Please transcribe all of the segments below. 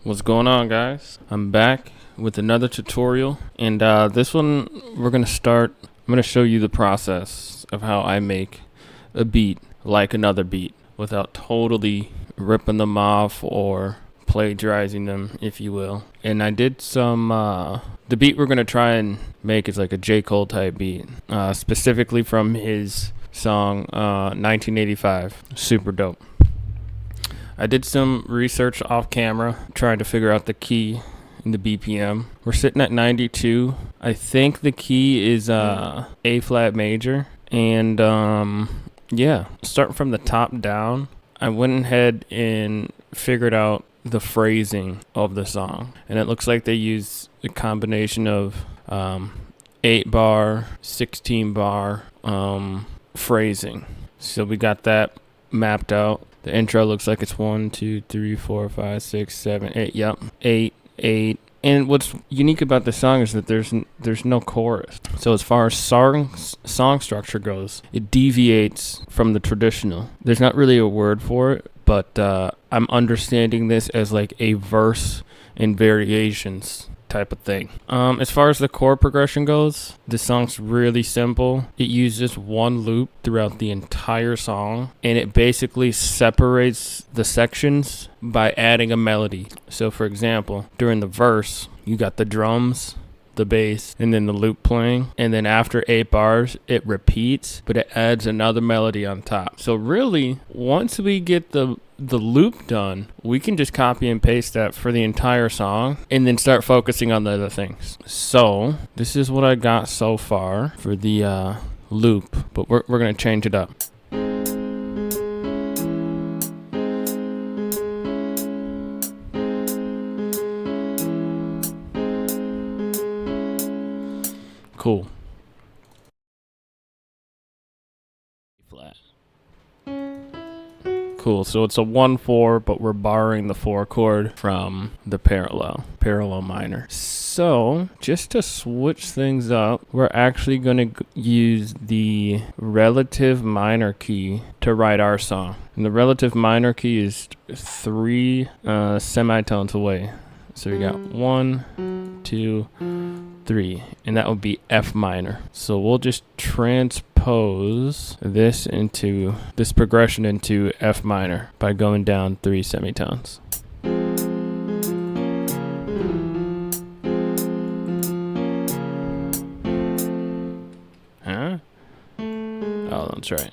What's going on, guys? I'm back with another tutorial, and this one I'm gonna show you the process of how I make a beat like another beat without totally ripping them off or plagiarizing them, if you will. And I did some the beat we're gonna try and make is like a J. Cole type beat, specifically from his song 1985. Super dope. I did some research off camera, trying to figure out the key in the BPM. We're sitting at 92. I think the key is A flat major. And yeah, starting from the top down, I went ahead and figured out the phrasing of the song. And it looks like they use a combination of 8 bar, 16 bar phrasing. So we got that mapped out. The intro looks like it's 1, 2, 3, 4, 5, 6, 7, 8. Yep, 8, 8. And what's unique about the song is that there's no chorus. So as far as song structure goes, it deviates from the traditional. There's not really a word for it, but I'm understanding this as like a verse and variations type of thing. As far as the chord progression goes, the song's really simple. It uses one loop throughout the entire song, and it basically separates the sections by adding a melody. So for example, during the verse, you got the drums, the bass, and then the loop playing, and then after 8 bars it repeats, but it adds another melody on top. So really, once we get the loop done, we can just copy and paste that for the entire song and then start focusing on the other things. So this is what I got so far for the loop, but we're gonna change it up. Cool. Flat. Cool, so it's a 1-4, but we're borrowing the 4 chord from the parallel minor. So just to switch things up, we're actually going to use the relative minor key to write our song. And the relative minor key is 3 semitones away. So we got 1, 2, 3, and that would be F minor. So we'll just transpose this progression into F minor by going down 3 semitones. Huh? Oh, that's right.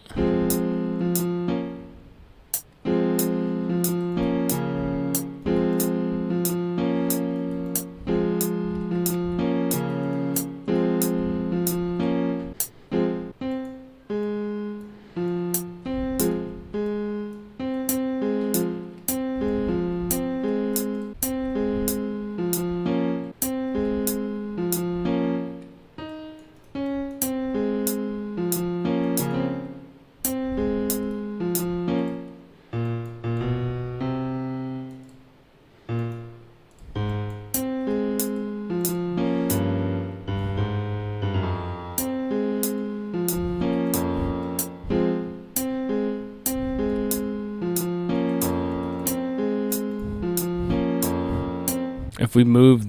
If we move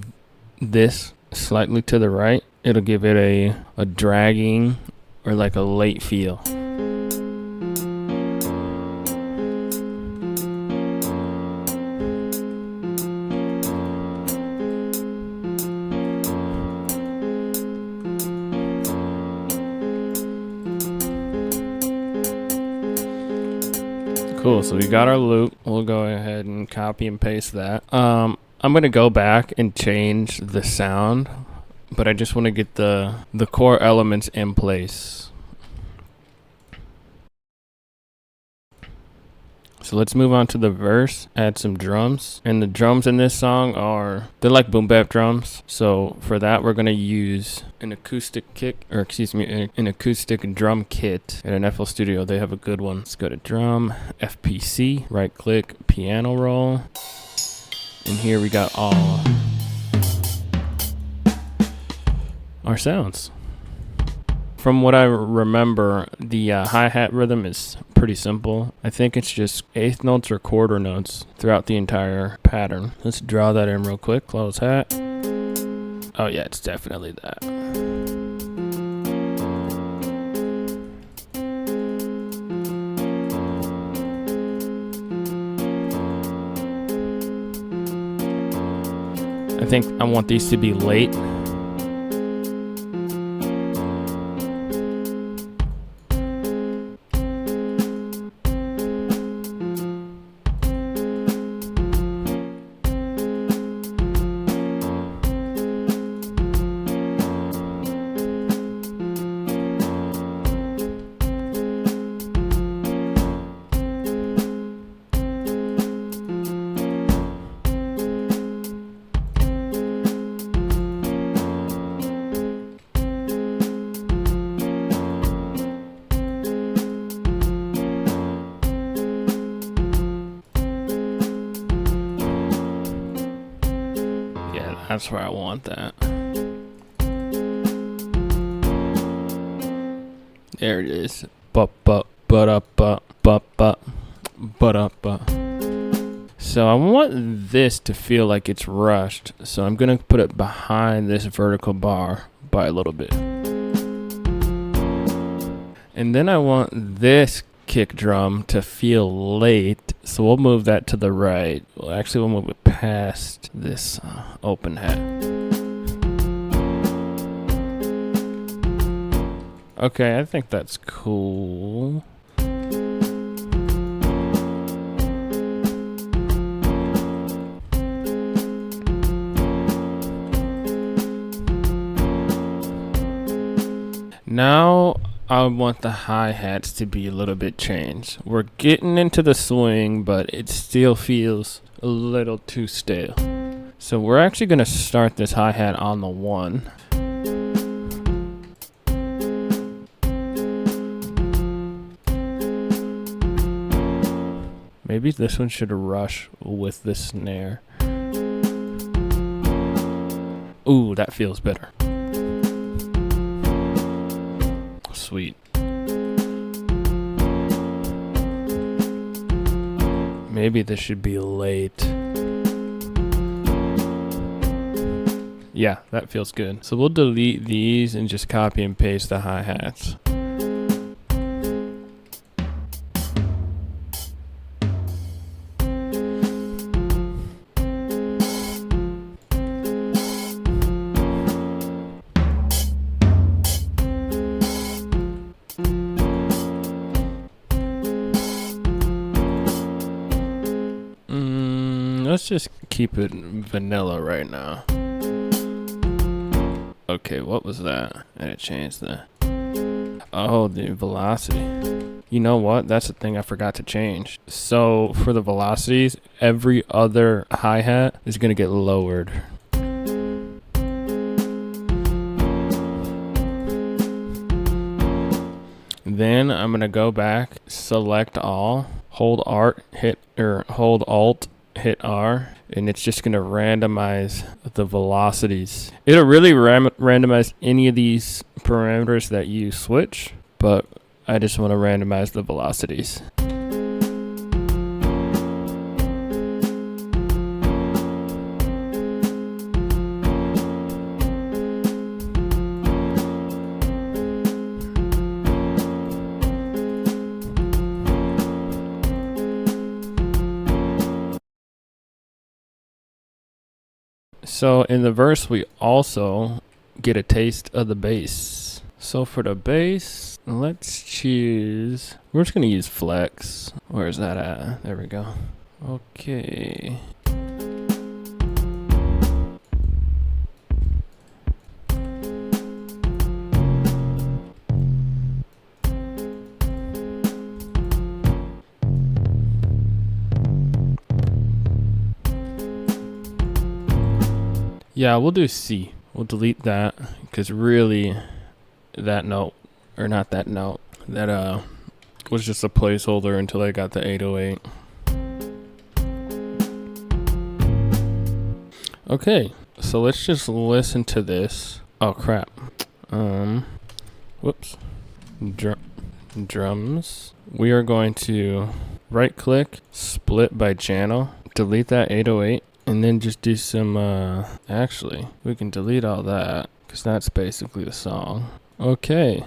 this slightly to the right, it'll give it a dragging or like a late feel. Cool, so we got our loop. We'll go ahead and copy and paste that. I'm going to go back and change the sound, but I just want to get the core elements in place. So let's move on to the verse, add some drums. And the drums in this song they're like boom bap drums. So for that, we're going to use an acoustic an acoustic drum kit at an FL Studio. They have a good one. Let's go to drum, FPC, right click, piano roll. And here we got all our sounds. From what I remember, the hi-hat rhythm is pretty simple. I think it's just eighth notes or quarter notes throughout the entire pattern. Let's draw that in real quick. Close hat. Oh yeah, it's definitely that. I think I want these to be late. That's where I want that. There it is. So I want this to feel like it's rushed. So I'm gonna put it behind this vertical bar by a little bit. And then I want this kick drum to feel late, so we'll move that to the right. Well, actually, we'll move it past this open hat. Okay, I think that's cool. Now I want the hi-hats to be a little bit changed. We're getting into the swing, but it still feels a little too stale. So we're actually going to start this hi-hat on the 1. Maybe this one should rush with the snare. Ooh, that feels better. Sweet. Maybe this should be late. Yeah, that feels good. So we'll delete these and just copy and paste the hi-hats. Let's just keep it vanilla right now. Okay, what was that? I had to change that. Oh, the velocity. You know what? That's the thing I forgot to change. So for the velocities, every other hi-hat is going to get lowered. Then I'm going to go back, select all, hold Alt, hit R, and it's just going to randomize the velocities. It'll really randomize any of these parameters that you switch, but I just want to randomize the velocities. So in the verse, we also get a taste of the bass. So for the bass, let's choose, we're just going to use flex. Where is that at? There we go. Okay. Yeah, we'll do C. We'll delete that because really that note, or not that note, that was just a placeholder until I got the 808. Okay, so let's just listen to this. Oh crap. Whoops. Drums. We are going to right click, split by channel, delete that 808, and then just do some, actually, we can delete all that because that's basically the song. Okay.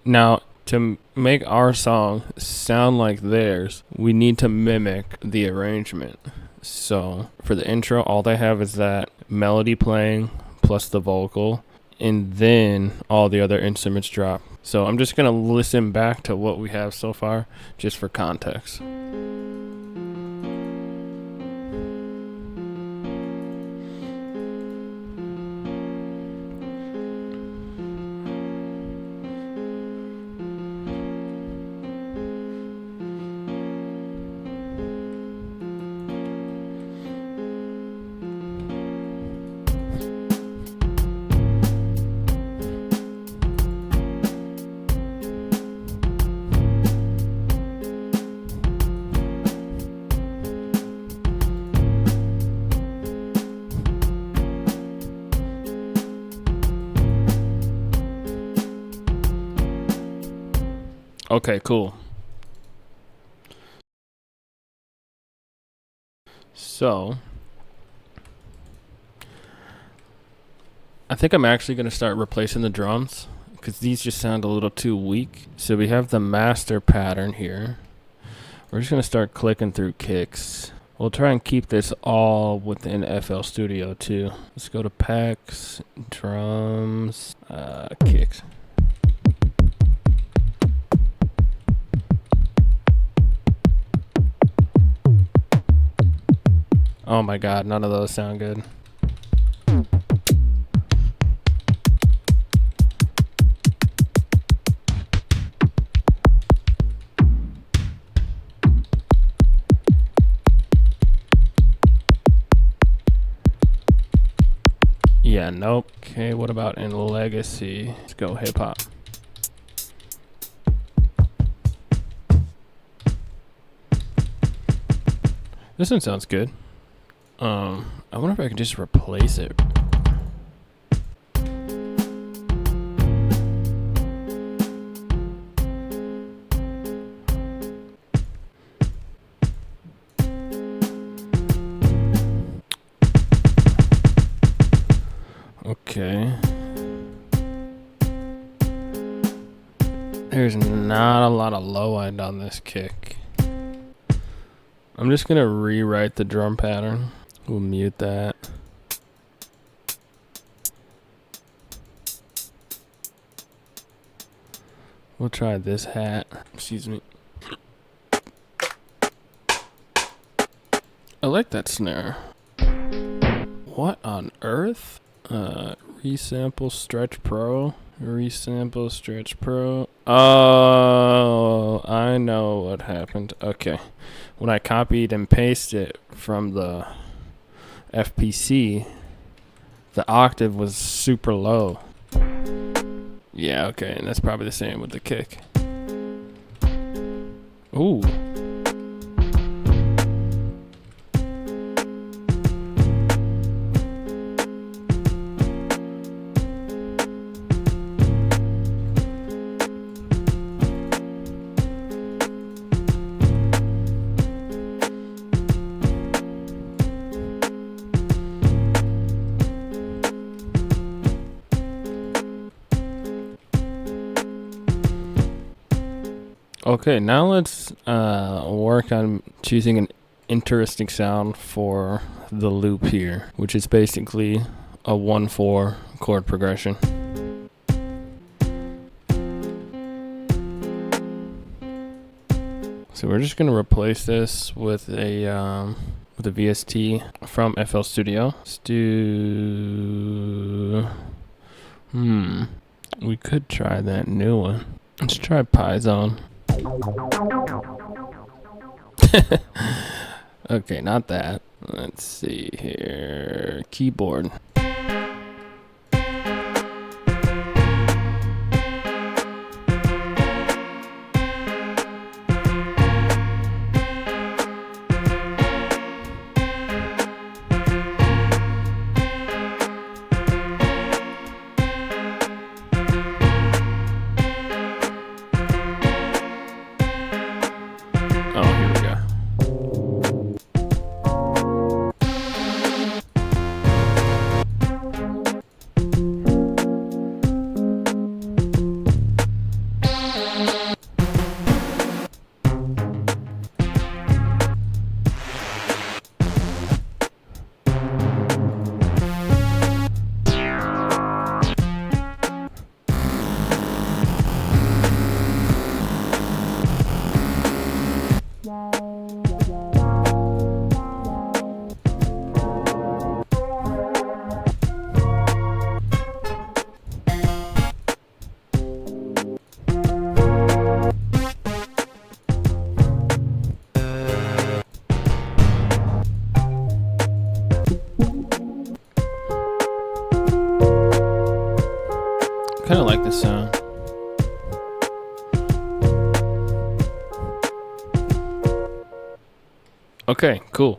Now, to make our song sound like theirs, we need to mimic the arrangement. So for the intro, all they have is that melody playing plus the vocal, and then all the other instruments drop. So I'm just gonna listen back to what we have so far, just for context. Okay, cool. So, I think I'm actually going to start replacing the drums because these just sound a little too weak. So we have the master pattern here. We're just going to start clicking through kicks. We'll try and keep this all within FL Studio too. Let's go to packs, drums, kicks. Oh my god, none of those sound good. Yeah, nope. Okay, what about in Legacy? Let's go hip hop. This one sounds good. I wonder if I could just replace it. Okay. There's not a lot of low end on this kick. I'm just gonna rewrite the drum pattern. We'll mute that. We'll try this hat. Excuse me. I like that snare. What on earth? Resample Stretch Pro. Resample Stretch Pro. Oh, I know what happened. Okay. When I copied and pasted it from the FPC, the octave was super low. Yeah, okay, and that's probably the same with the kick. Ooh. Okay, now let's work on choosing an interesting sound for the loop here, which is basically a 1/4 chord progression. So we're just gonna replace this with a VST from FL Studio. Let's do. We could try that new one. Let's try Python. Okay, not that. Let's see here. Keyboard. kind of like this sound. Okay, cool.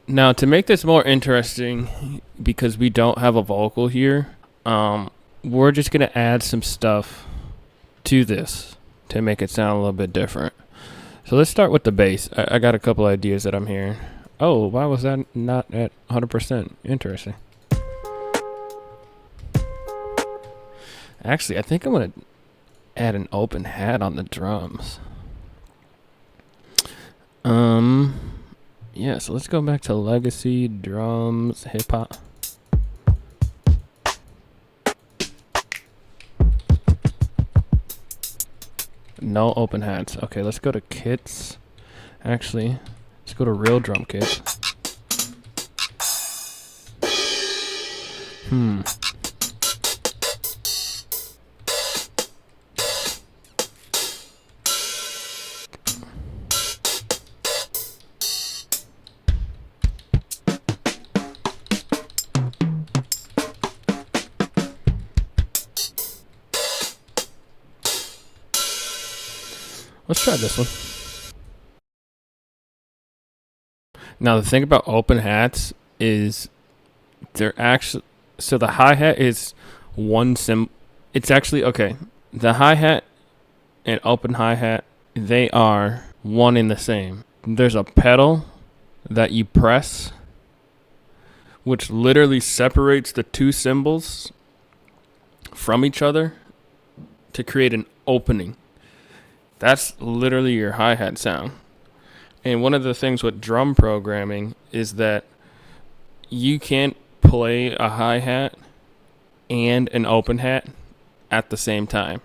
Now to make this more interesting, because we don't have a vocal here, we're just gonna add some stuff to this to make it sound a little bit different. So let's start with the bass. I got a couple ideas that I'm hearing. Oh, why was that not at 100%? Interesting. Actually, I think I'm gonna add an open hat on the drums. Yeah, so let's go back to legacy, drums, hip hop. No open hats. Okay, let's go to kits. Actually, let's go to real drum kits. Let's try this one. Now the thing about open hats is they're actually, so the hi-hat is one it's actually, okay, the hi-hat and open hi-hat, they are one in the same. There's a pedal that you press which literally separates the two cymbals from each other to create an opening. That's literally your hi-hat sound. And one of the things with drum programming is that you can't play a hi-hat and an open hat at the same time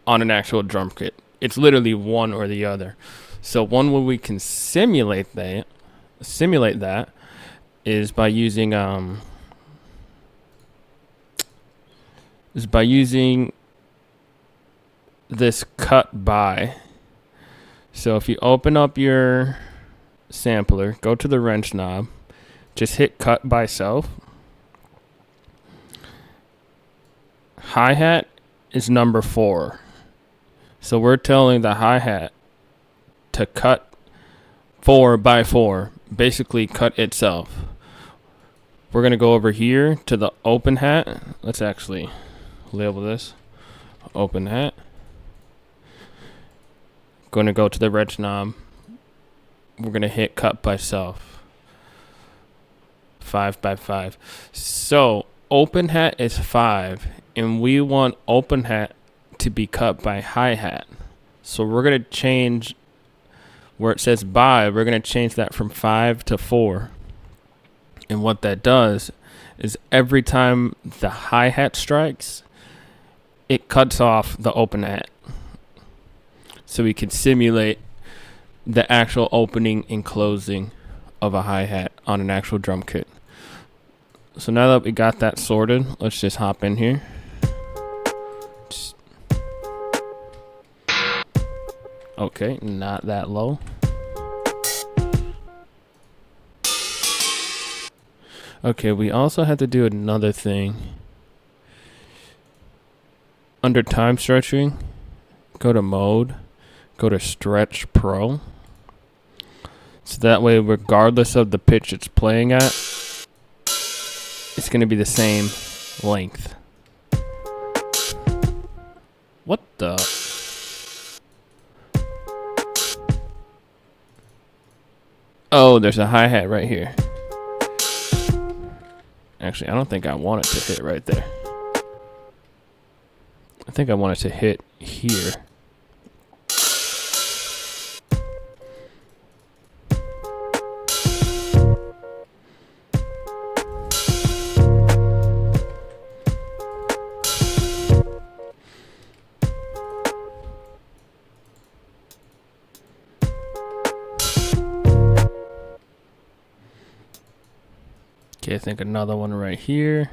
on an actual drum kit. It's literally one or the other. So one way we can simulate that is by using this cut by. So if you open up your sampler, go to the wrench knob, just hit cut by self. Hi-hat is number 4. So we're telling the hi-hat to cut 4 by 4, basically cut itself. We're going to go over here to the open hat. Let's actually label this open hat. Going to go to the wrench knob. We're going to hit cut by self. 5 by 5. So open hat is 5, and we want open hat to be cut by hi-hat. So we're going to change where it says by, we're going to change that from 5 to 4. And what that does is every time the hi-hat strikes, it cuts off the open hat. So we can simulate the actual opening and closing of a hi-hat on an actual drum kit. So now that we got that sorted, let's just hop in here. Okay, not that low. Okay, we also had to do another thing. Under time stretching, go to mode. Go to Stretch Pro. So that way, regardless of the pitch it's playing at, it's going to be the same length. What the? Oh, there's a hi-hat right here. Actually, I don't think I want it to hit right there. I think I want it to hit here. Okay, I think another one right here.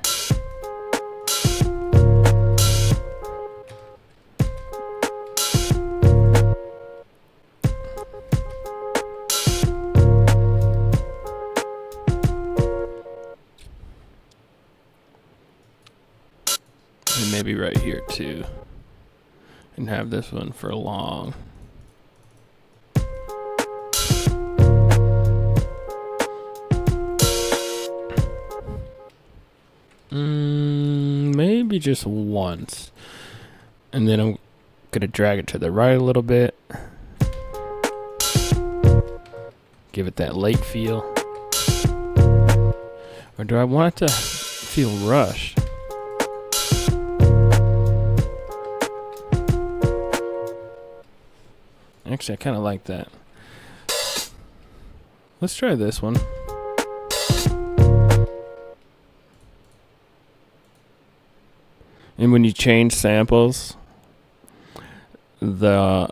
And maybe right here too. And have this one for long. Maybe just once. And then I'm gonna drag it to the right a little bit. Give it that late feel. Or do I want it to feel rushed? Actually, I kind of like that. Let's try this one. And when you change samples, the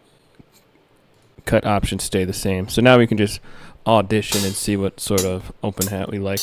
cut options stay the same. So now we can just audition and see what sort of open hat we like.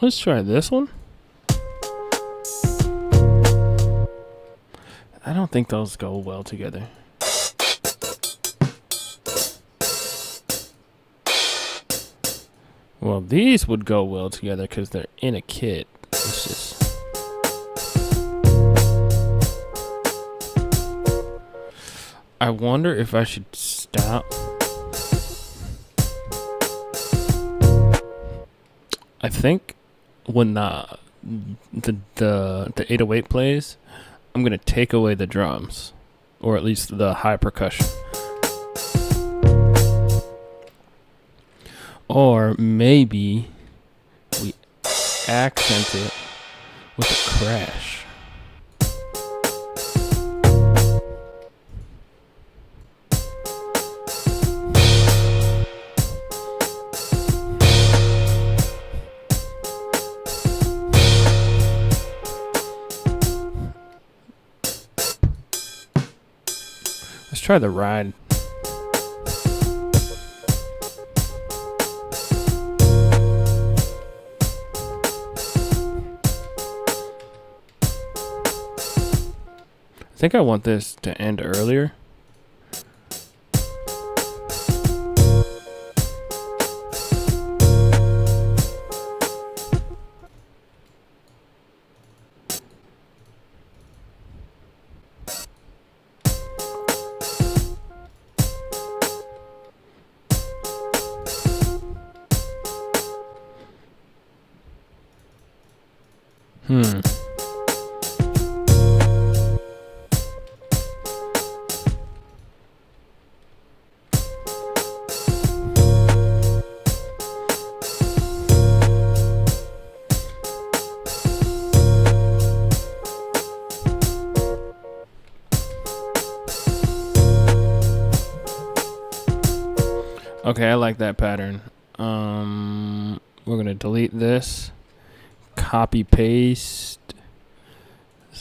Let's try this one. I don't think those go well together. Well, these would go well together because they're in a kit. It's just... I wonder if I should stop. I think when the 808 plays, I'm gonna take away the drums, or at least the high percussion. Or maybe we accent it with a crash. Let's try the ride. I think I want this to end earlier. Okay, I like that pattern. We're gonna delete this, copy paste.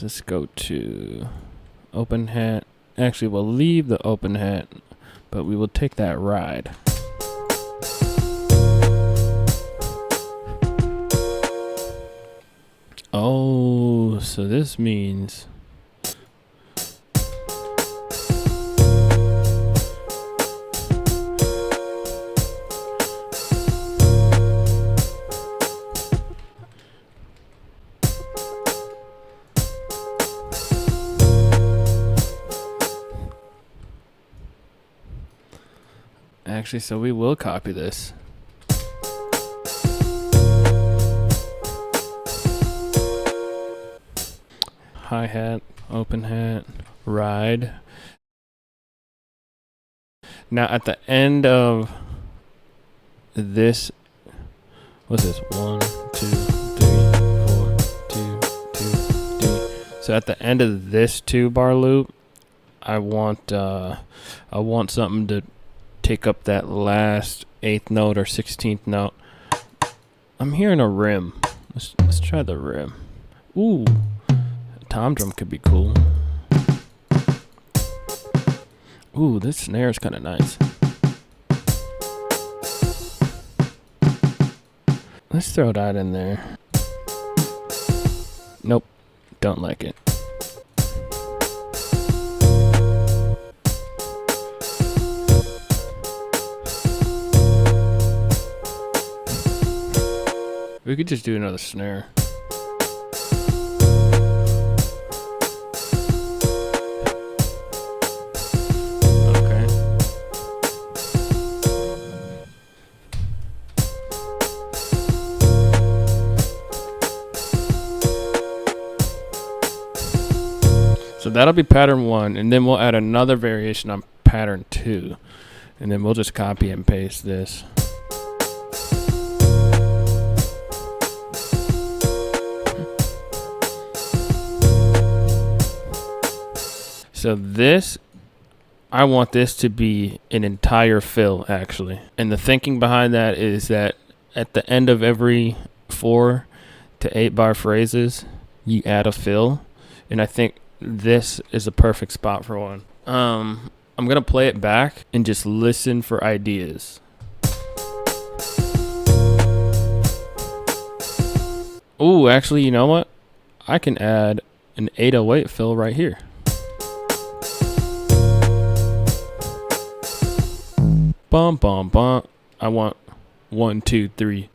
Let's go to open hat. Actually, we'll leave the open hat, but we will take that ride. Oh, so this means actually, so we will copy this. Hi-hat, open hat, ride. Now at the end of this, what's this? 1, 2, 3, 4, 2, 2, 3. So at the end of this 2-bar loop, I want something to take up that last 8th note or 16th note. I'm hearing a rim. Let's try the rim. Ooh, a tom drum could be cool. Ooh, this snare is kind of nice. Let's throw that in there. Nope, don't like it. We could just do another snare. Okay. So that'll be pattern 1, and then we'll add another variation on pattern 2, and then we'll just copy and paste this. So this, I want this to be an entire fill, actually. And the thinking behind that is that at the end of every 4 to 8 bar phrases, you add a fill. And I think this is a perfect spot for one. I'm going to play it back and just listen for ideas. Ooh, actually, you know what? I can add an 808 fill right here. Bum, bum, bum. I want 1, 2, 3,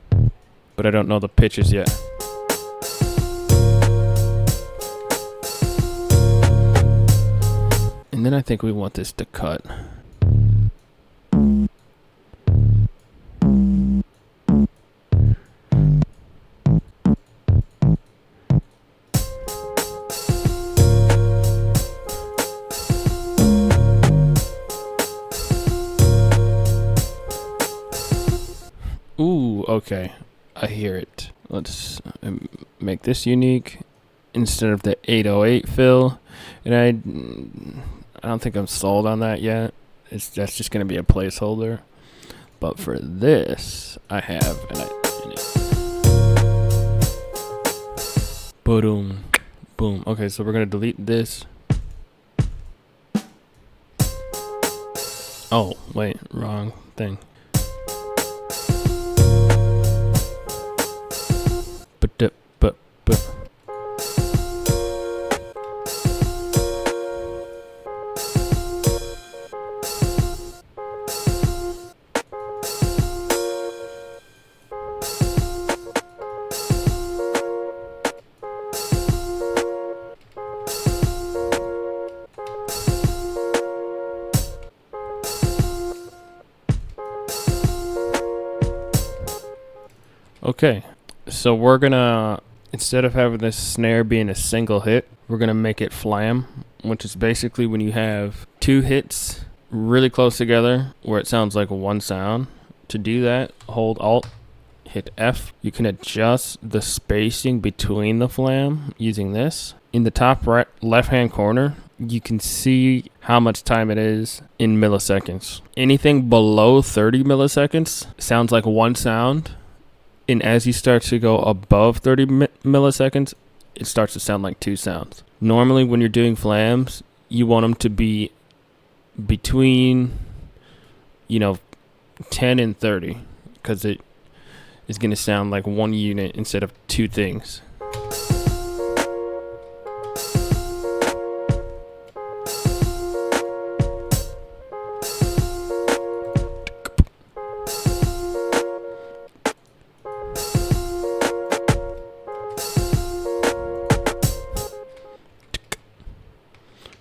but I don't know the pitches yet. And then I think we want this to cut. Ooh, okay. I hear it. Let's make this unique instead of the 808 fill. And I don't think I'm sold on that yet. That's just going to be a placeholder. But for this, I have boom, boom. Okay, so we're going to delete this. Oh, wait, wrong thing. But. Okay, so we're gonna, instead of having this snare being a single hit, we're gonna make it flam, which is basically when you have 2 hits really close together where it sounds like one sound. To do that, hold Alt, hit F. You can adjust the spacing between the flam using this. In the top right left hand corner, you can see how much time it is in milliseconds. Anything below 30 milliseconds sounds like one sound. And as you start to go above 30 milliseconds, it starts to sound like 2 sounds. Normally, when you're doing flams, you want them to be between, 10 and 30, because it is going to sound like one unit instead of 2 things.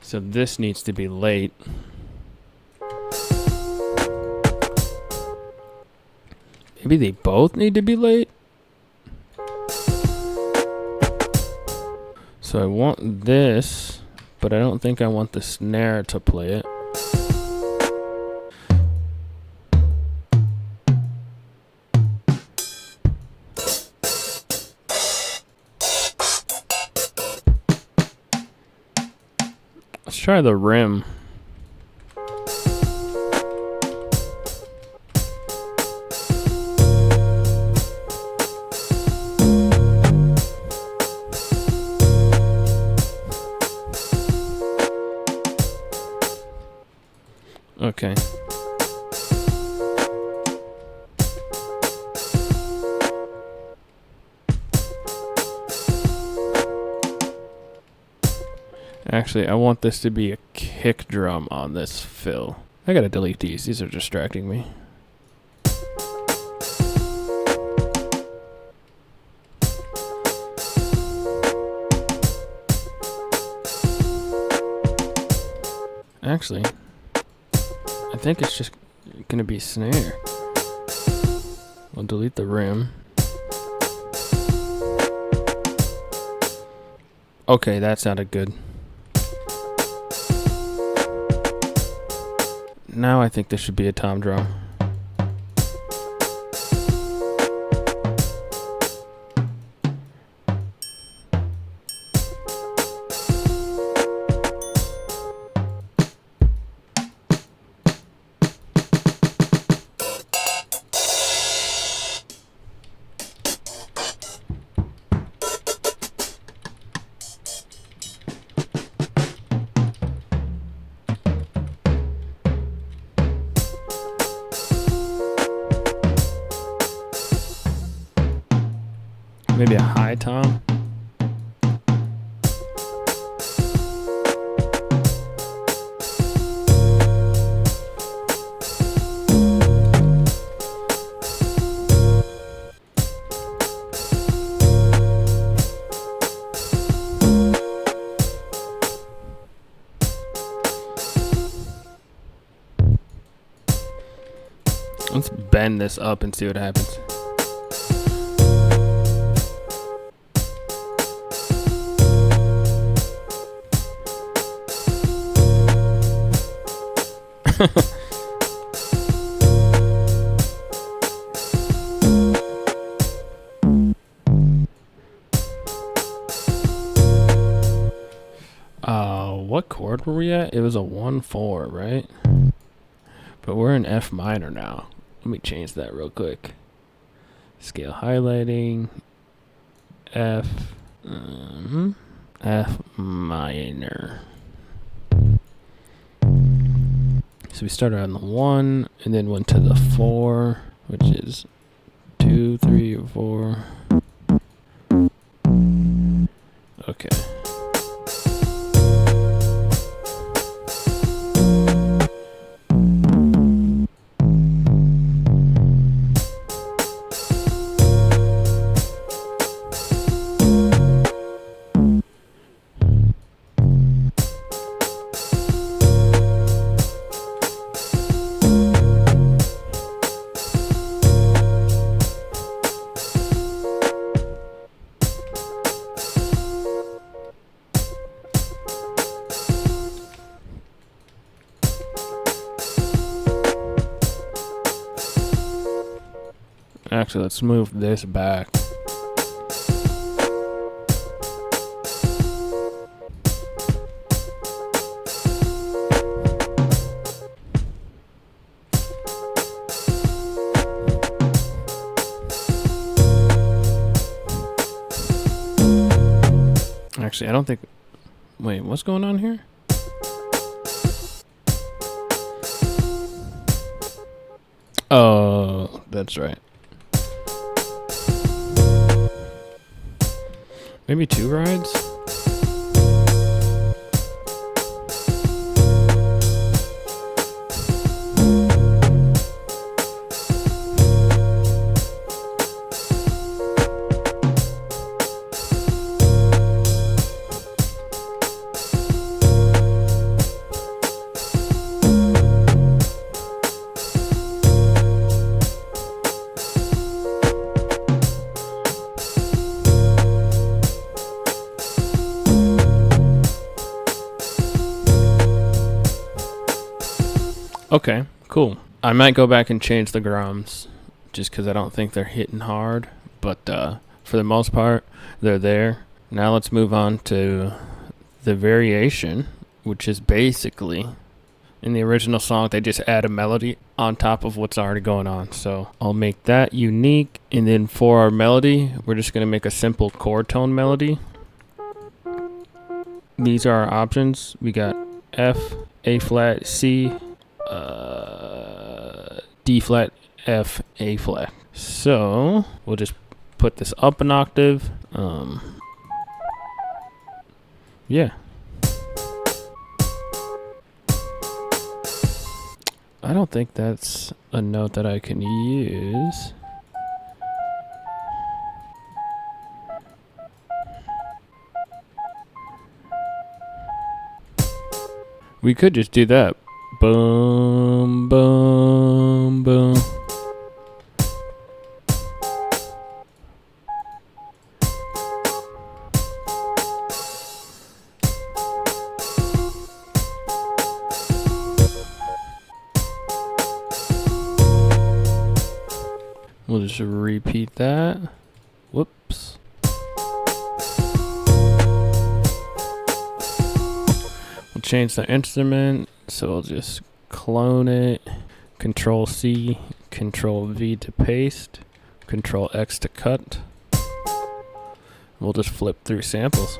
So this needs to be late. Maybe they both need to be late. So I want this, but I don't think I want the snare to play it. Let's try the rim. Okay. Actually, I want this to be a kick drum on this fill. I gotta delete these. These are distracting me. Actually, I think it's just gonna be snare. We'll delete the rim. Okay, that sounded good. Now I think this should be a tom drum. Maybe a high tom. Let's bend this up and see what happens. What chord were we at? It was a 1-4, right? But we're in F minor now. Let me change that real quick. Scale highlighting. F. F minor. So we started on the 1 and then went to the 4, which is 2, 3, 4. Okay. Actually, let's move this back. Actually, I don't think... Wait, what's going on here? Oh, that's right. Maybe 2 rides? Okay, cool. I might go back and change the grums just because I don't think they're hitting hard. But for the most part, they're there. Now let's move on to the variation, which is basically in the original song, they just add a melody on top of what's already going on. So I'll make that unique. And then for our melody, we're just going to make a simple chord tone melody. These are our options. We got F, A flat, C, D flat, F, A flat. So we'll just put this up an octave. Yeah. I don't think that's a note that I can use. We could just do that. Boom, boom, boom. We'll just repeat that. Whoops. We'll change the instrument, so we'll just clone it. Control C, Control V to paste, Control X to cut. We'll just flip through samples.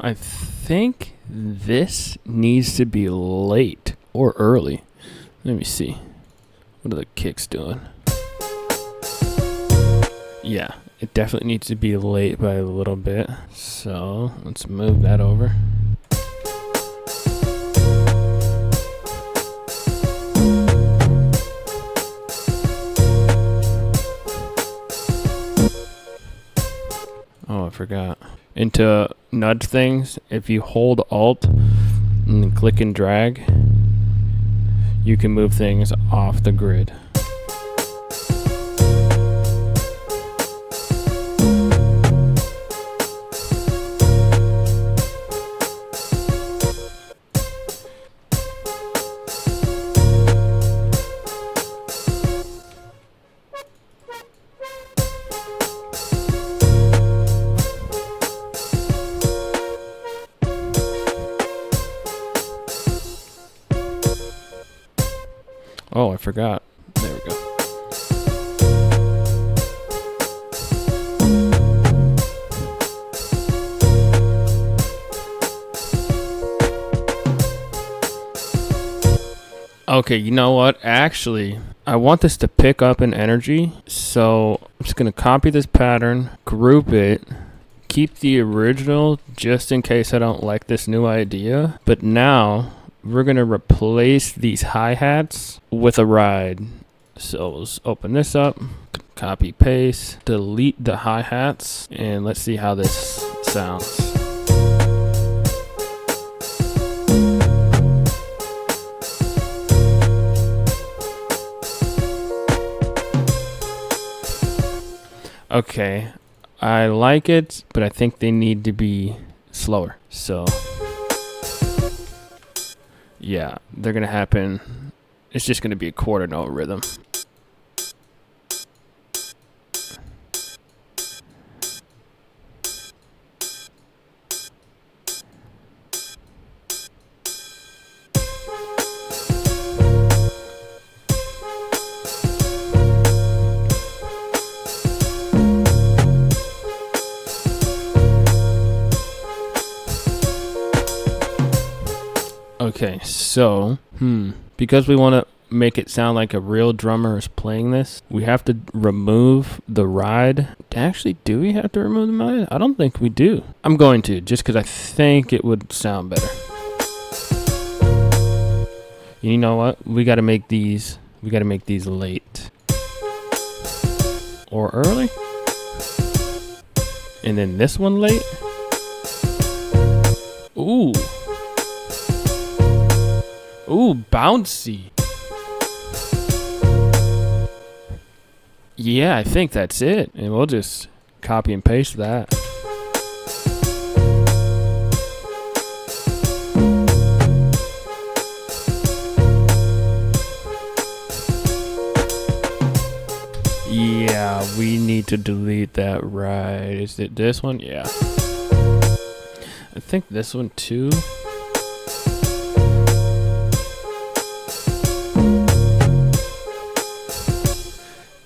I think this needs to be late or early. Let me see. What are the kicks doing? Yeah, it definitely needs to be late by a little bit. So let's move that over. Oh, I forgot. And to nudge things, if you hold Alt and click and drag, you can move things off the grid. Oh, I forgot. There we go. Okay, you know what? Actually, I want this to pick up in energy. So I'm just going to copy this pattern, group it, keep the original just in case I don't like this new idea. But now we're going to replace these hi-hats with a ride. So let's open this up, copy, paste, delete the hi-hats, and let's see how this sounds. Okay, I like it, but I think they need to be slower. So yeah, they're gonna happen. It's just gonna be a quarter note rhythm. Okay, so, because we want to make it sound like a real drummer is playing this, we have to remove the ride. Actually, do we have to remove the ride? I don't think we do. I'm going to, just because I think it would sound better. You know what? We got to make these late. Or early. And then this one late. Ooh. Ooh, bouncy. Yeah, I think that's it. And we'll just copy and paste that. Yeah, we need to delete that, right? Is it this one? Yeah. I think this one too.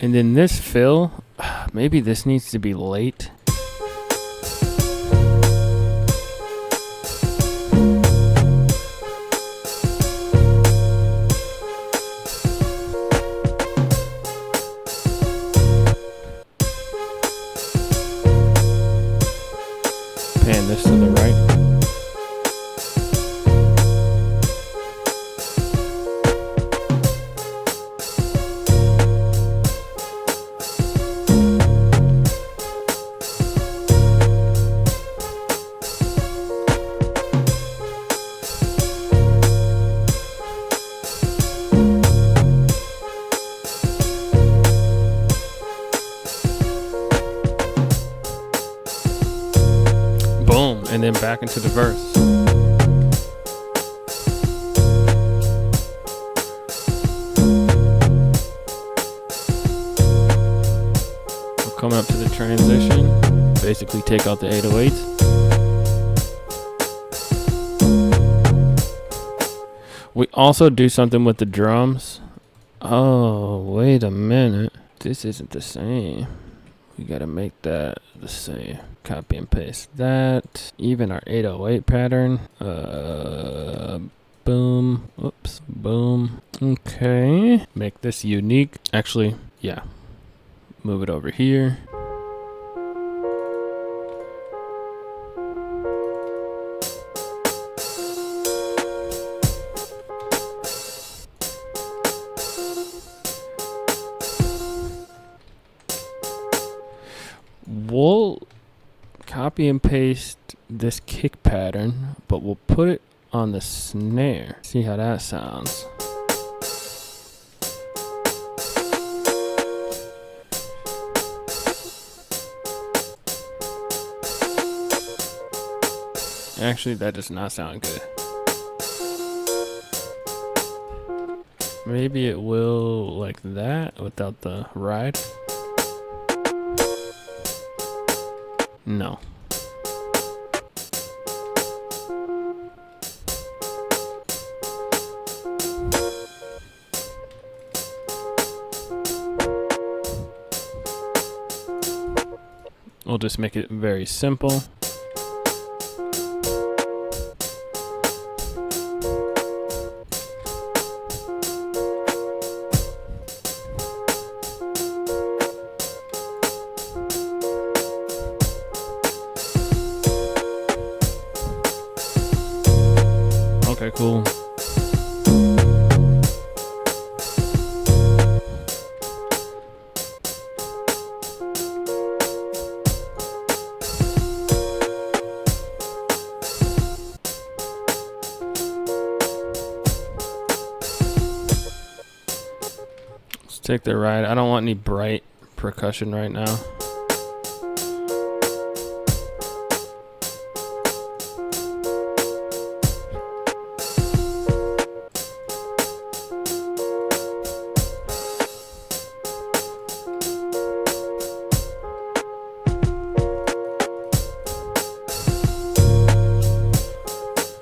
And then this fill, maybe this needs to be late. Pan this to the right. Boom, and then back into the verse. We're coming up to the transition. Basically take out the 808s. We also do something with the drums. Oh, wait a minute. This isn't the same. We gotta make that the same. Copy and paste that. Even our 808 pattern. Boom. Oops. Boom. Okay. Make this unique. Actually, yeah. Move it over here. We'll copy and paste this kick pattern, but we'll put it on the snare. See how that sounds. Actually, that does not sound good. Maybe it will like that without the ride. No. We'll just make it very simple. Okay, cool. Let's take the ride. I don't want any bright percussion right now.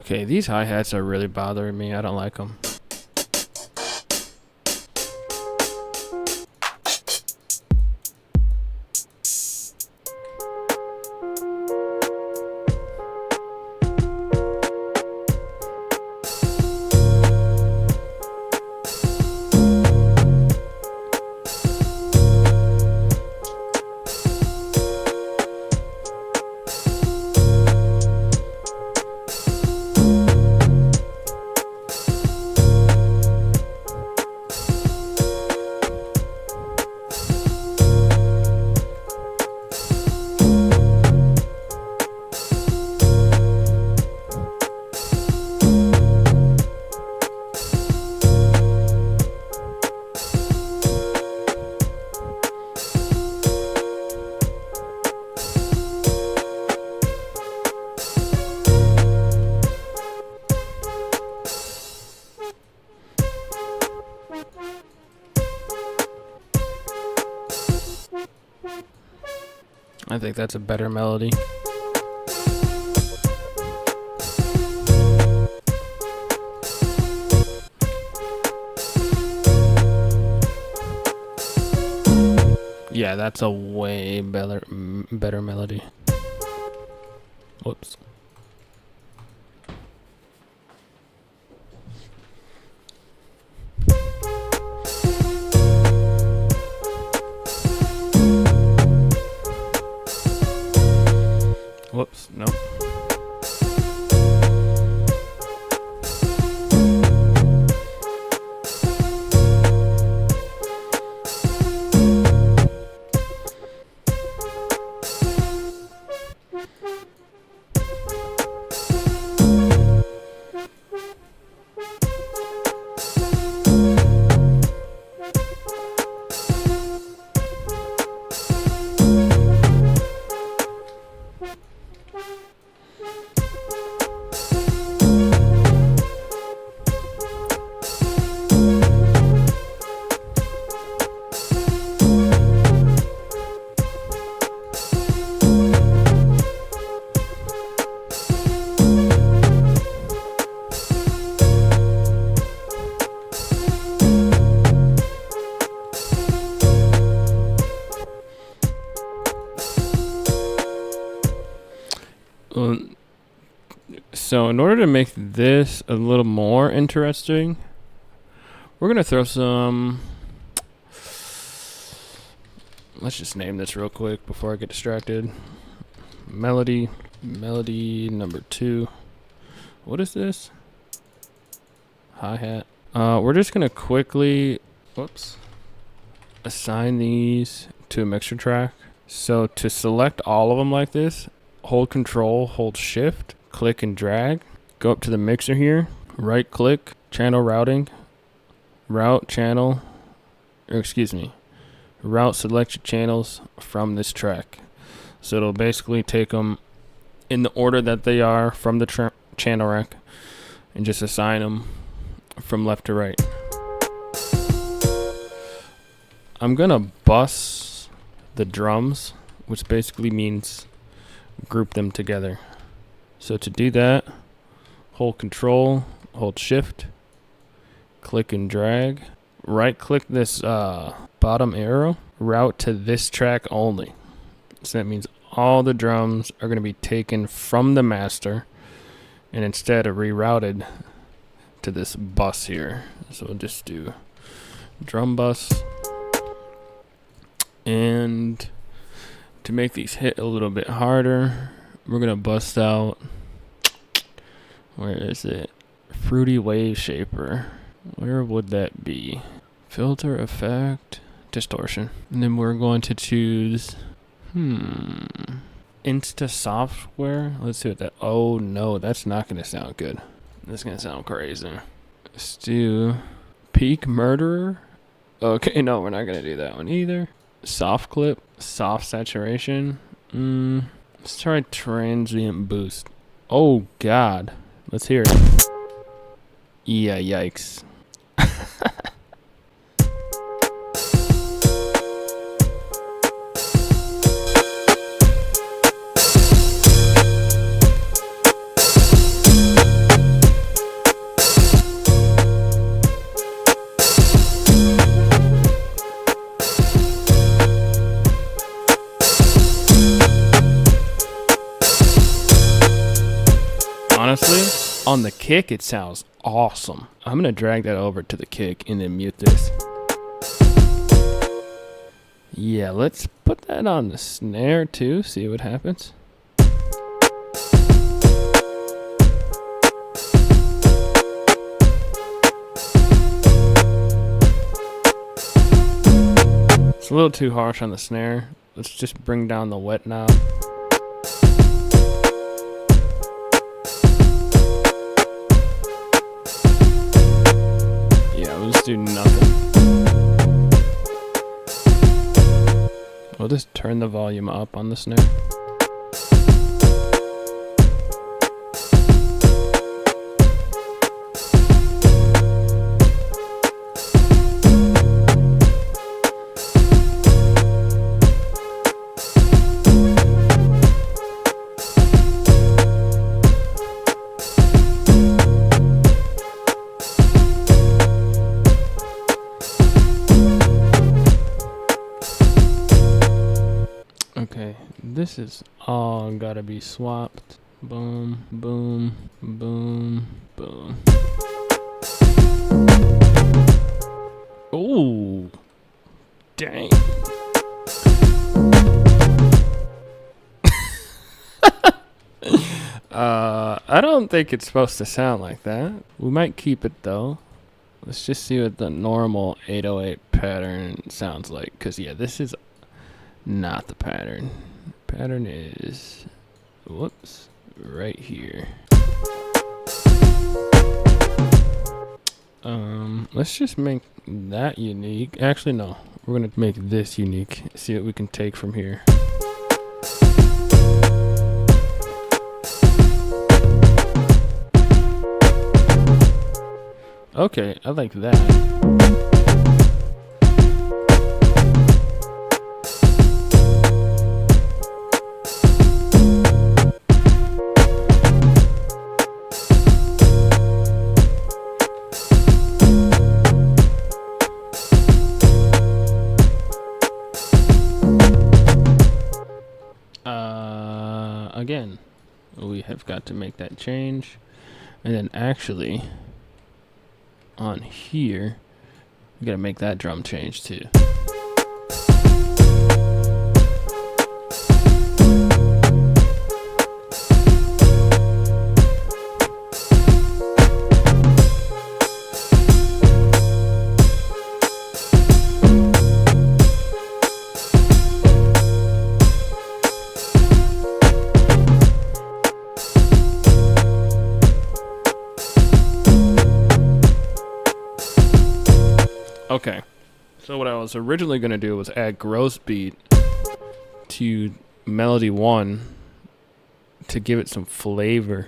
Okay, these hi-hats are really bothering me. I don't like them. I think that's a better melody. Yeah, that's a way better melody. Whoops. Whoops, no. So in order to make this a little more interesting, we're going to throw some... Let's just name this real quick before I get distracted. Melody number 2. What is this? Hi-hat. We're just going to quickly, assign these to a mixer track. So to select all of them like this, hold Control, hold Shift, click and drag. Go up to the mixer here, right click, channel routing, route selected channels from this track. So it'll basically take them in the order that they are from the channel rack and just assign them from left to right. I'm gonna bus the drums, which basically means group them together. So to do that, hold Control, hold Shift, click and drag, right click this bottom arrow, route to this track only. So that means all the drums are going to be taken from the master and instead are rerouted to this bus here. So we'll just do drum bus. And to make these hit a little bit harder, we're going to bust out, where is it? Fruity Wave Shaper. Where would that be? Filter, effect, distortion. And then we're going to choose, Insta Software. Let's see what that, oh no, that's not going to sound good. That's going to sound crazy. Let's do Peak Murderer. Okay, no, we're not going to do that one either. Soft Clip, Soft Saturation. Let's try Transient Boost. Oh God, let's hear it. Yeah, yikes. Honestly, on the kick, it sounds awesome. I'm going to drag that over to the kick and then mute this. Yeah, let's put that on the snare too, see what happens. It's a little too harsh on the snare. Let's just bring down the wet knob. Do nothing. We'll just turn the volume up on the snare. Okay, this is all gotta be swapped. Boom, boom, boom, boom. Oh, dang. I don't think it's supposed to sound like that. We might keep it though. Let's just see what the normal 808 pattern sounds like. Cause yeah, this is not the pattern. Pattern is, whoops, right here. Let's just make that unique. Actually, no, we're gonna make this unique. See what we can take from here. Okay, I like that. Again, we have got to make that change. And then actually, on here, we gotta make that drum change too. Okay, so what I was originally going to do was add gross beat to melody 1 to give it some flavor.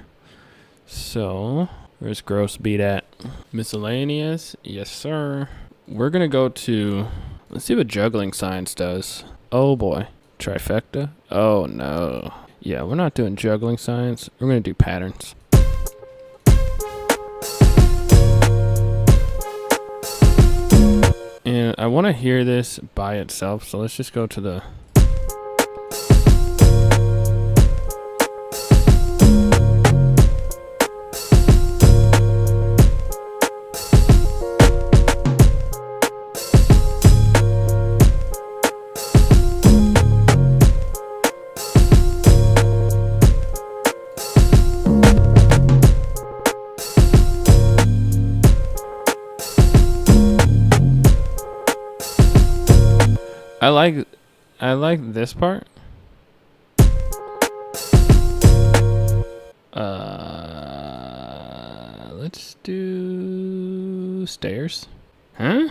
So, where's gross beat at? Miscellaneous, yes sir. We're going to go to, let's see what juggling science does. Oh boy, trifecta? Oh no. Yeah, we're not doing juggling science, we're going to do patterns. And I want to hear this by itself, so let's just go to the... I like this part. Let's do stairs. Huh?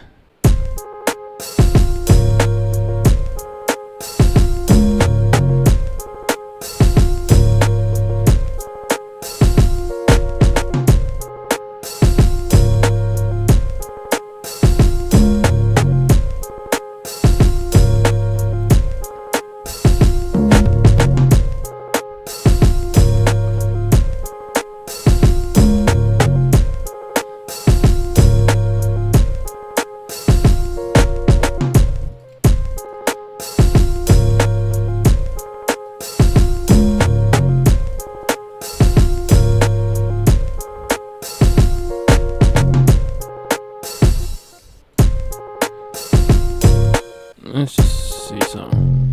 Let's just see something.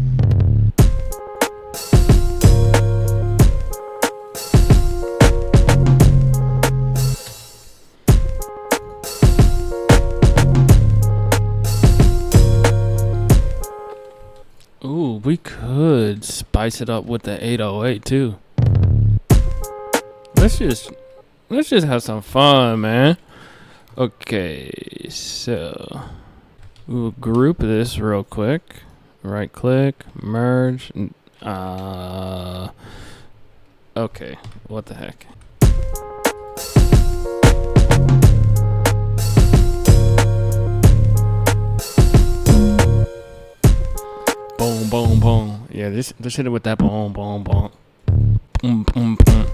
Ooh, we could spice it up with the 808 too. Let's just have some fun, man. Okay, so we'll group this real quick. Right click, merge. Okay, what the heck? Boom, boom, boom. Yeah, just hit it with that boom, boom, boom. Boom, boom, boom.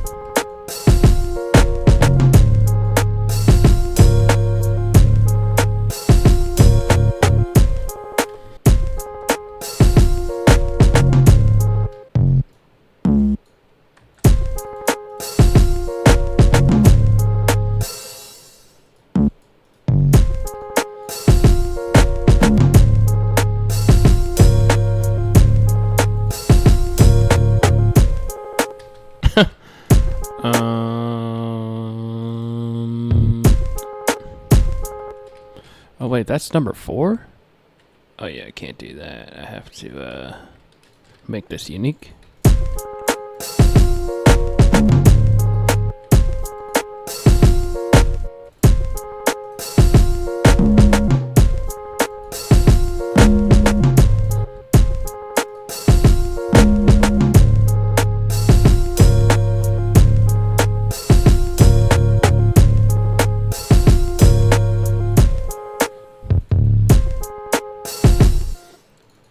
That's number 4? Oh yeah, I can't do that. I have to make this unique.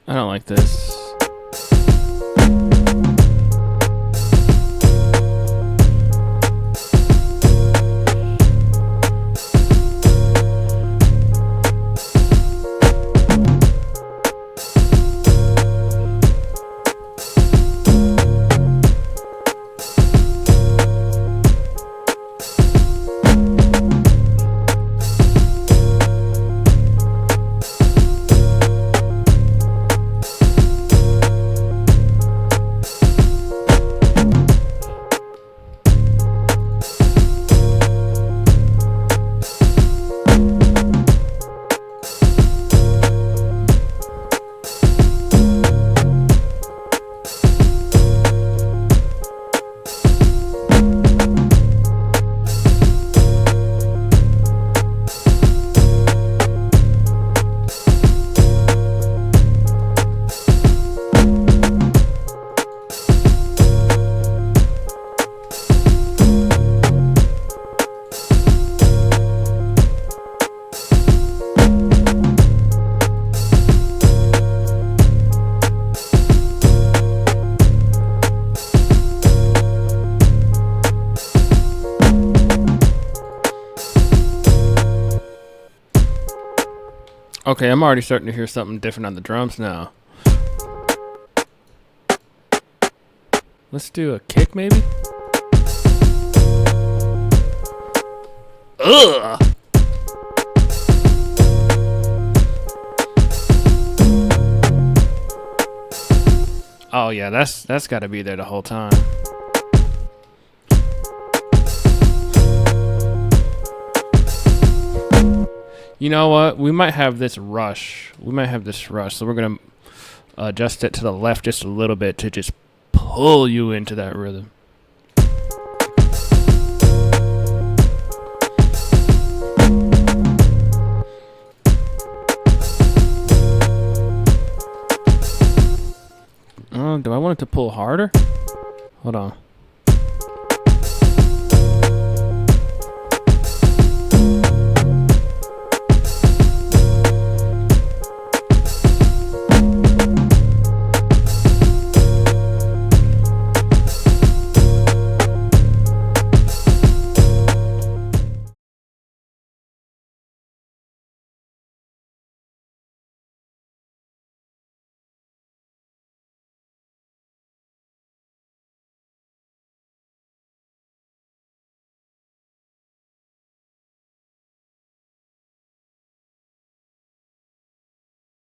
I don't like this. Okay, I'm already starting to hear something different on the drums now. Let's do a kick, maybe? Ugh! Oh yeah, that's got to be there the whole time. You know what? We might have this rush. So we're going to adjust it to the left just a little bit to just pull you into that rhythm. Oh, do I want it to pull harder? Hold on.